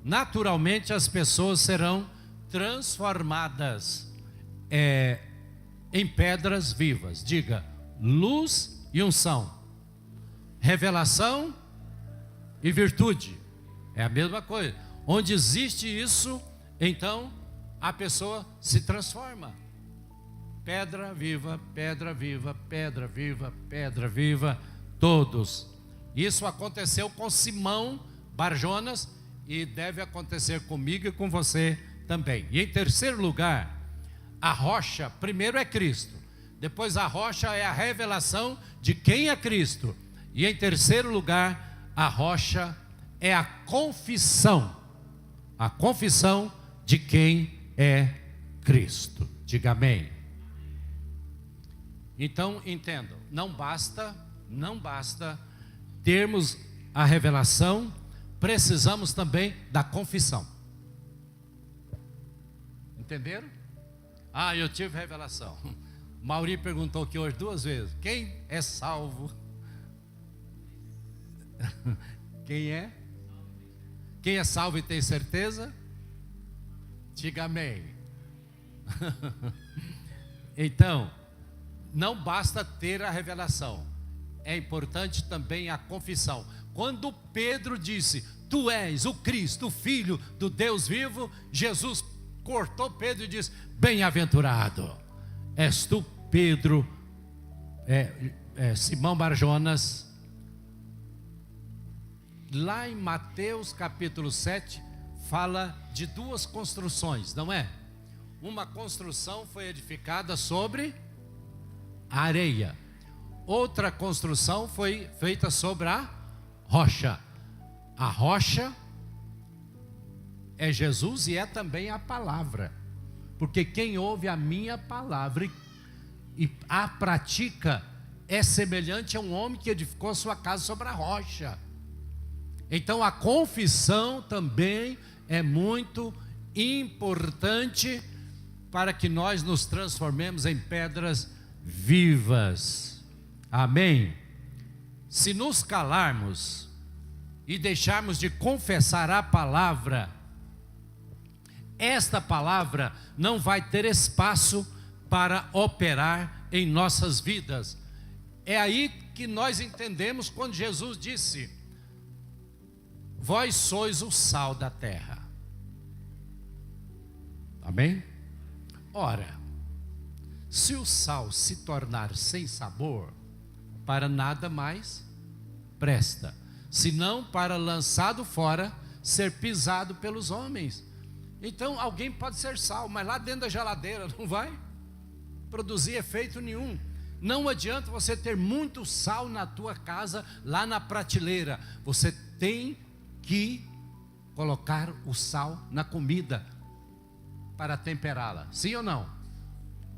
Naturalmente as pessoas serão transformadas em pedras vivas. Diga: luz e unção, revelação e virtude, é a mesma coisa. Onde existe isso, então a pessoa se transforma. Pedra viva, pedra viva, pedra viva, pedra viva, todos. Isso aconteceu com Simão Barjonas e deve acontecer comigo e com você também. E em terceiro lugar, a rocha, primeiro é Cristo, depois a rocha é a revelação de quem é Cristo, e em terceiro lugar, a rocha é a confissão de quem é Cristo. Diga amém. Então entendam, não basta termos a revelação, precisamos também da confissão. Entenderam? Eu tive revelação. Mauri perguntou aqui hoje 2 vezes: quem é salvo? Quem é? Quem é salvo e tem certeza? Diga amém. Então, não basta ter a revelação, é importante também a confissão. Quando Pedro disse: tu és o Cristo, o Filho do Deus vivo, Jesus cortou Pedro e disse: bem-aventurado és tu, Pedro, Simão Barjonas. Lá em Mateus capítulo 7, fala de 2 construções, não é? Uma construção foi edificada sobre a areia, outra construção foi feita sobre a rocha. A rocha é Jesus e é também a palavra, porque quem ouve a minha palavra e a pratica é semelhante a um homem que edificou sua casa sobre a rocha. Então a confissão também é muito importante para que nós nos transformemos em pedras vivas. Amém? Se nos calarmos e deixarmos de confessar a palavra, esta palavra não vai ter espaço para operar em nossas vidas. É aí que nós entendemos quando Jesus disse: vós sois o sal da terra. Amém? Ora, se o sal se tornar sem sabor, para nada mais presta, senão para, lançado fora, ser pisado pelos homens. Então alguém pode ser sal, mas lá dentro da geladeira não vai produzir efeito nenhum. Não adianta você ter muito sal na tua casa, lá na prateleira. Você tem que colocar o sal na comida para temperá-la, sim ou não?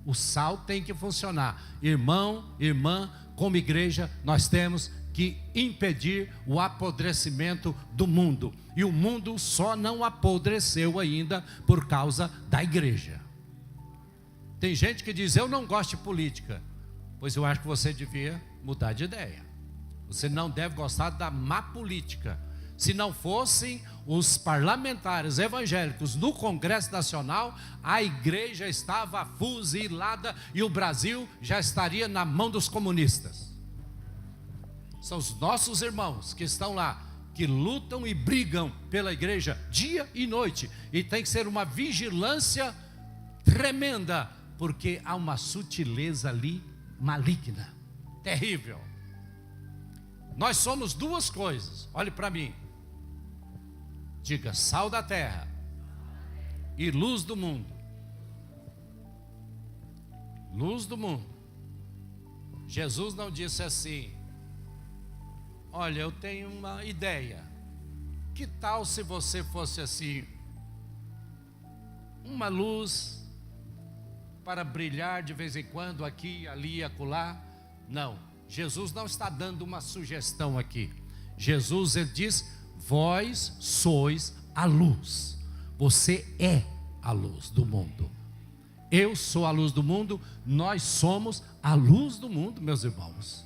O sal tem que funcionar. Irmão, irmã, como igreja, nós temos que impedir o apodrecimento do mundo. E o mundo só não apodreceu ainda por causa da igreja. Tem gente que diz: eu não gosto de política. Pois eu acho que você devia mudar de ideia. Você não deve gostar da má política. Se não fossem os parlamentares evangélicos no Congresso Nacional, a igreja estava fuzilada e o Brasil já estaria na mão dos comunistas. São os nossos irmãos que estão lá, que lutam e brigam pela igreja dia e noite. E tem que ser uma vigilância tremenda, porque há uma sutileza ali maligna, terrível. Nós somos 2 coisas, olhe para mim. Diga: sal da terra e luz do mundo. Luz do mundo. Jesus não disse assim: olha, eu tenho uma ideia. Que tal se você fosse assim, uma luz para brilhar de vez em quando aqui, ali e acolá? Não, Jesus não está dando uma sugestão aqui. Jesus, ele diz: vós sois a luz. Você é a luz do mundo. Eu sou a luz do mundo. Nós somos a luz do mundo, meus irmãos.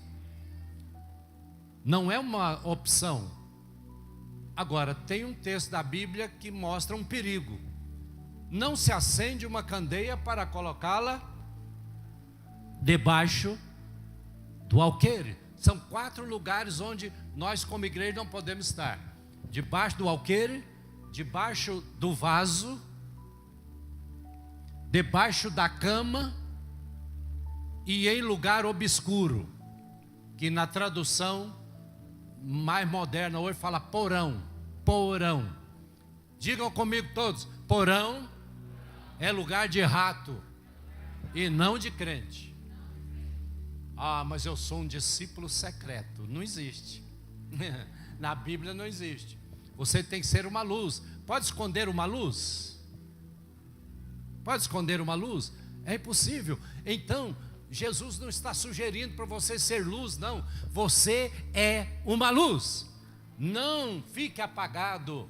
Não é uma opção. Agora, tem um texto da Bíblia que mostra um perigo. Não se acende uma candeia para colocá-la debaixo do alqueire. São 4 lugares onde nós como igreja não podemos estar: debaixo do alqueire, debaixo do vaso, debaixo da cama e em lugar obscuro, que na tradução mais moderna hoje fala porão. Porão. Digam comigo todos: porão é lugar de rato e não de crente. Mas eu sou um discípulo secreto. Não existe. Na Bíblia não existe. Você tem que ser uma luz. Pode esconder uma luz? Pode esconder uma luz? É impossível. Então, Jesus não está sugerindo para você ser luz, não. Você é uma luz. não fique apagado,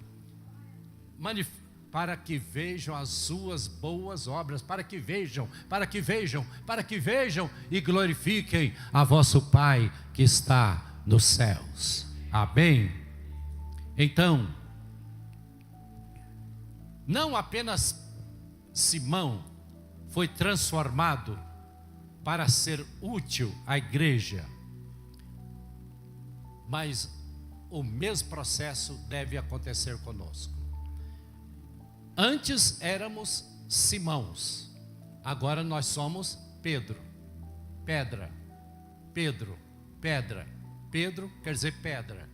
para que vejam as suas boas obras, para que vejam e glorifiquem a vosso Pai que está nos céus. Amém? Então, não apenas Simão foi transformado para ser útil à igreja, mas o mesmo processo deve acontecer conosco. Antes éramos Simãos, agora nós somos Pedro. Pedra, Pedro, pedra. Pedro quer dizer pedra.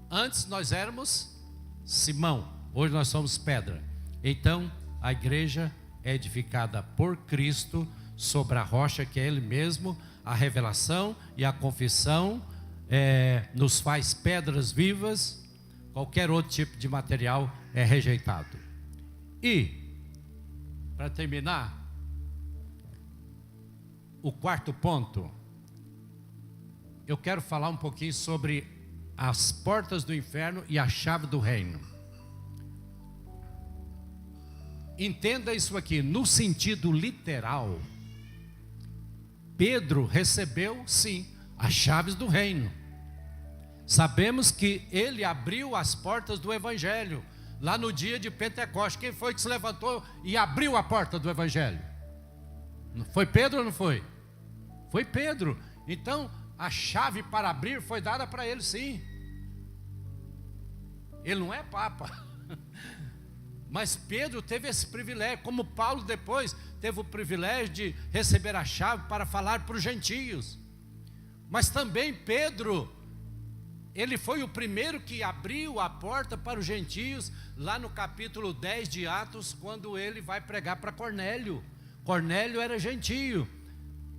Antes nós éramos Simão, hoje nós somos pedra. Então a igreja é edificada por Cristo sobre a rocha que é Ele mesmo. A revelação e a confissão nos faz pedras vivas. Qualquer outro tipo de material é rejeitado. E, para terminar, o quarto ponto, eu quero falar um pouquinho sobre as portas do inferno e a chave do reino. Entenda isso aqui, no sentido literal. Pedro recebeu, sim, as chaves do reino. Sabemos que ele abriu as portas do evangelho lá no dia de Pentecostes. Quem foi que se levantou e abriu a porta do evangelho? Não foi Pedro ou não foi? Foi Pedro. Então a chave para abrir foi dada para ele, sim. Ele não é papa, mas Pedro teve esse privilégio, como Paulo depois teve o privilégio de receber a chave para falar para os gentios. Mas também Pedro, ele foi o primeiro que abriu a porta para os gentios, lá no capítulo 10 de Atos, quando ele vai pregar para Cornélio. Cornélio era gentio.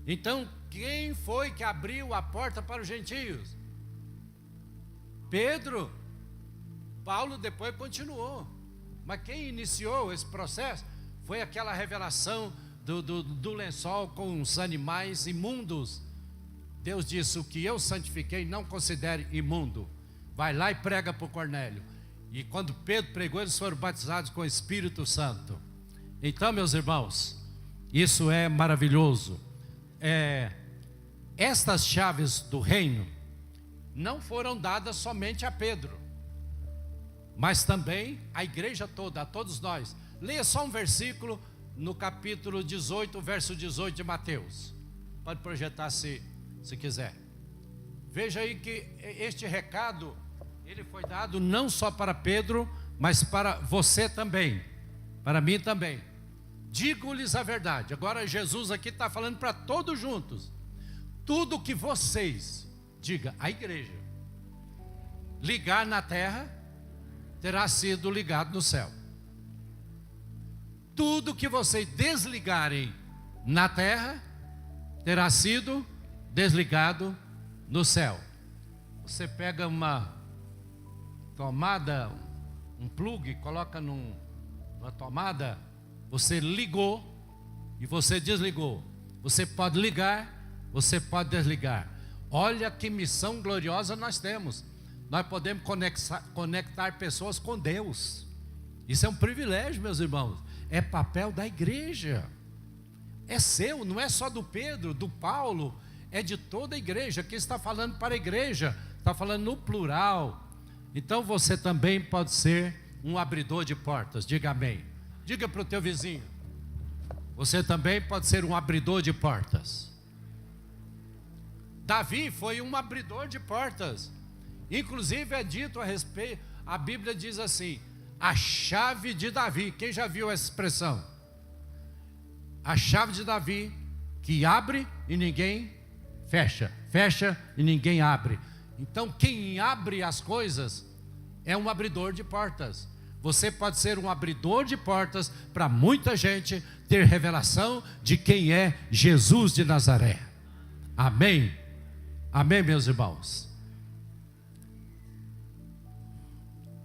Então, quem foi que abriu a porta para os gentios? Pedro. Paulo depois continuou. Mas quem iniciou esse processo foi aquela revelação do lençol com os animais imundos. Deus disse: o que eu santifiquei não considere imundo. Vai lá e prega para o Cornélio. E quando Pedro pregou, eles foram batizados com o Espírito Santo. Então, meus irmãos, isso é maravilhoso. Estas chaves do reino não foram dadas somente a Pedro, mas também à igreja toda, a todos nós. Leia só um versículo no capítulo 18, verso 18 de Mateus. Pode projetar se quiser. Veja aí que este recado, ele foi dado não só para Pedro, mas para você também, para mim também. Digo-lhes a verdade. Agora Jesus aqui está falando para todos juntos. Tudo que vocês, diga a igreja, ligar na terra, terá sido ligado no céu. Tudo que vocês desligarem na terra, terá sido desligado no céu. Você pega uma tomada, um plug, coloca numa tomada, você ligou e você desligou. Você pode ligar, você pode desligar. Olha que missão gloriosa nós temos. Nós podemos conectar pessoas com Deus. Isso é um privilégio, meus irmãos. É papel da igreja. É seu, não é só do Pedro, do Paulo. É de toda a igreja. Aqui está falando para a igreja, está falando no plural. Então você também pode ser um abridor de portas. Diga amém. Diga para o teu vizinho: você também pode ser um abridor de portas. Davi foi um abridor de portas. Inclusive é dito a respeito, a Bíblia diz assim: a chave de Davi. Quem já viu essa expressão? A chave de Davi, que abre e ninguém fecha, fecha e ninguém abre. Então quem abre as coisas é um abridor de portas. Você pode ser um abridor de portas para muita gente ter revelação de quem é Jesus de Nazaré. Amém? Amém, meus irmãos?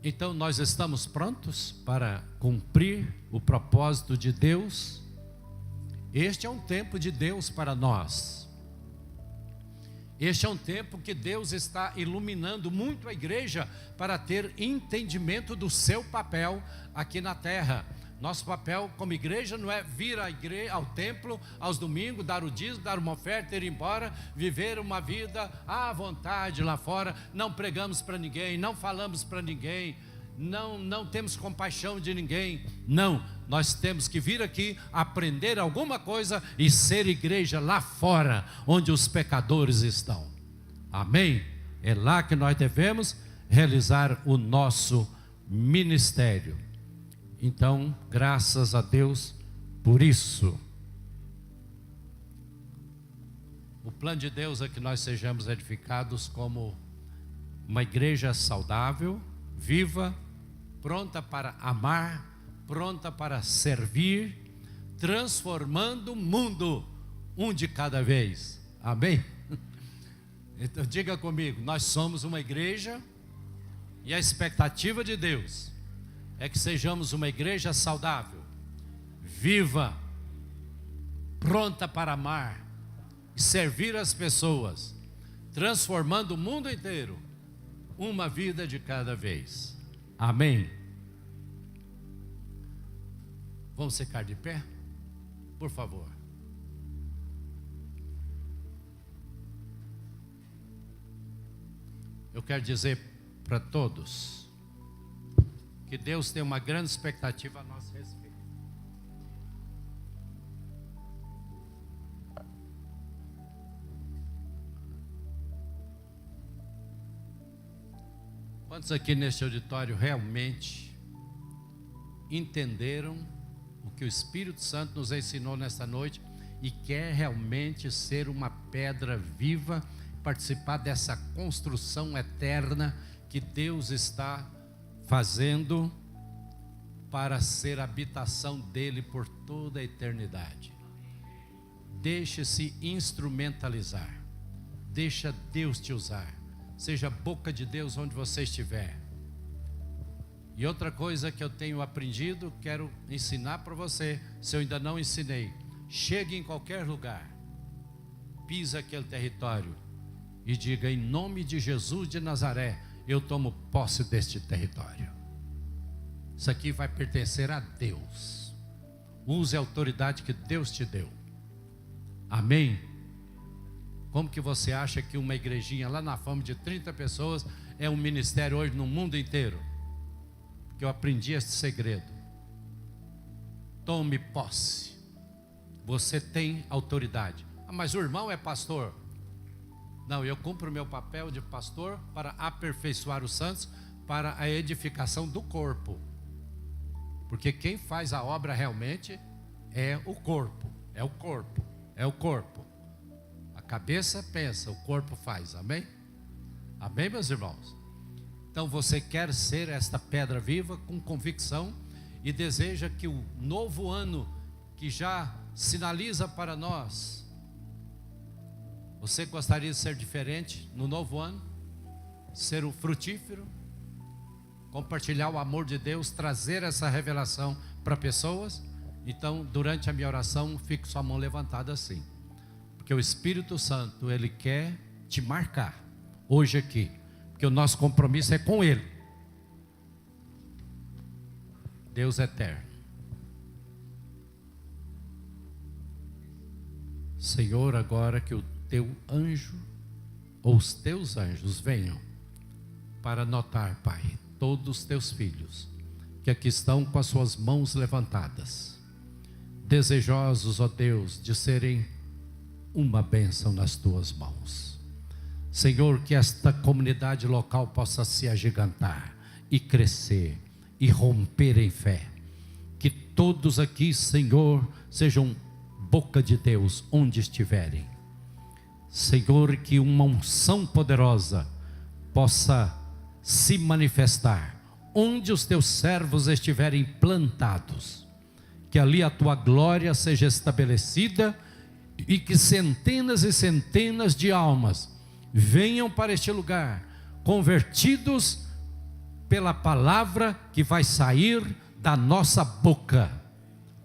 Então nós estamos prontos para cumprir o propósito de Deus. Este é um tempo de Deus para nós. Este é um tempo que Deus está iluminando muito a igreja para ter entendimento do seu papel aqui na terra. Nosso papel como igreja não é vir ao templo aos domingos, dar o dízimo, dar uma oferta, ir embora, viver uma vida à vontade lá fora. Não pregamos para ninguém, não falamos para ninguém, não temos compaixão de ninguém. Não, nós temos que vir aqui, aprender alguma coisa e ser igreja lá fora, onde os pecadores estão. Amém? É lá que nós devemos realizar o nosso ministério. Então, graças a Deus por isso. O plano de Deus é que nós sejamos edificados como uma igreja saudável, viva, pronta para amar, pronta para servir, transformando o mundo, um de cada vez. Amém? Então diga comigo, nós somos uma igreja e a expectativa de Deus é que sejamos uma igreja saudável, viva, pronta para amar e servir as pessoas, transformando o mundo inteiro, uma vida de cada vez. Amém? Vamos ficar de pé? Por favor. Eu quero dizer para todos que Deus tem uma grande expectativa a nosso respeito. Quantos aqui neste auditório realmente entenderam o que o Espírito Santo nos ensinou nesta noite e quer realmente ser uma pedra viva, participar dessa construção eterna que Deus está fazendo para ser a habitação dele por toda a eternidade? Deixe-se instrumentalizar, deixa Deus te usar, seja a boca de Deus onde você estiver. E outra coisa que eu tenho aprendido, quero ensinar para você, se eu ainda não ensinei: chegue em qualquer lugar, pisa aquele território e diga: em nome de Jesus de Nazaré, eu tomo posse deste território. Isso aqui vai pertencer a Deus. Use a autoridade que Deus te deu. Amém? Como que você acha que uma igrejinha lá na Fama de 30 pessoas é um ministério hoje no mundo inteiro? Porque eu aprendi este segredo. Tome posse. Você tem autoridade. Ah, mas o irmão é pastor. Não, eu cumpro o meu papel de pastor para aperfeiçoar os santos, para a edificação do corpo. Porque quem faz a obra realmente é o corpo. É o corpo. É o corpo. A cabeça pensa, o corpo faz. Amém? Amém, meus irmãos? Então você quer ser esta pedra viva com convicção e deseja que o novo ano que já sinaliza para nós, você gostaria de ser diferente no novo ano? Ser o frutífero? Compartilhar o amor de Deus, trazer essa revelação para pessoas? Então, durante a minha oração, fique sua mão levantada assim, porque o Espírito Santo, Ele quer te marcar hoje aqui, porque o nosso compromisso é com Ele. Deus é eterno. Senhor, agora que o teu anjo, ou os teus anjos venham para notar, Pai, todos os teus filhos que aqui estão com as suas mãos levantadas, desejosos, ó Deus, de serem uma bênção nas tuas mãos. Senhor, que esta comunidade local possa se agigantar e crescer e romper em fé. Que todos aqui, Senhor, sejam boca de Deus onde estiverem. Senhor, que uma unção poderosa possa se manifestar onde os teus servos estiverem plantados. Que ali a tua glória seja estabelecida e que centenas e centenas de almas venham para este lugar, convertidos pela palavra que vai sair da nossa boca,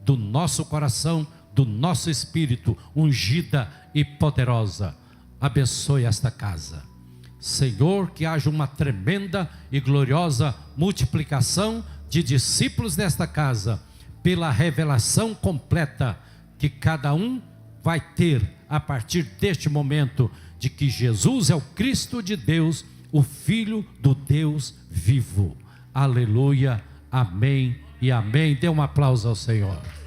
do nosso coração, do nosso espírito, ungida e poderosa. abençoe esta casa. Senhor, que haja uma tremenda e gloriosa multiplicação de discípulos nesta casa, pela revelação completa que cada um vai ter a partir deste momento, de que Jesus é o Cristo de Deus, o Filho do Deus vivo. Aleluia, amém e amém. Dê um aplauso ao Senhor.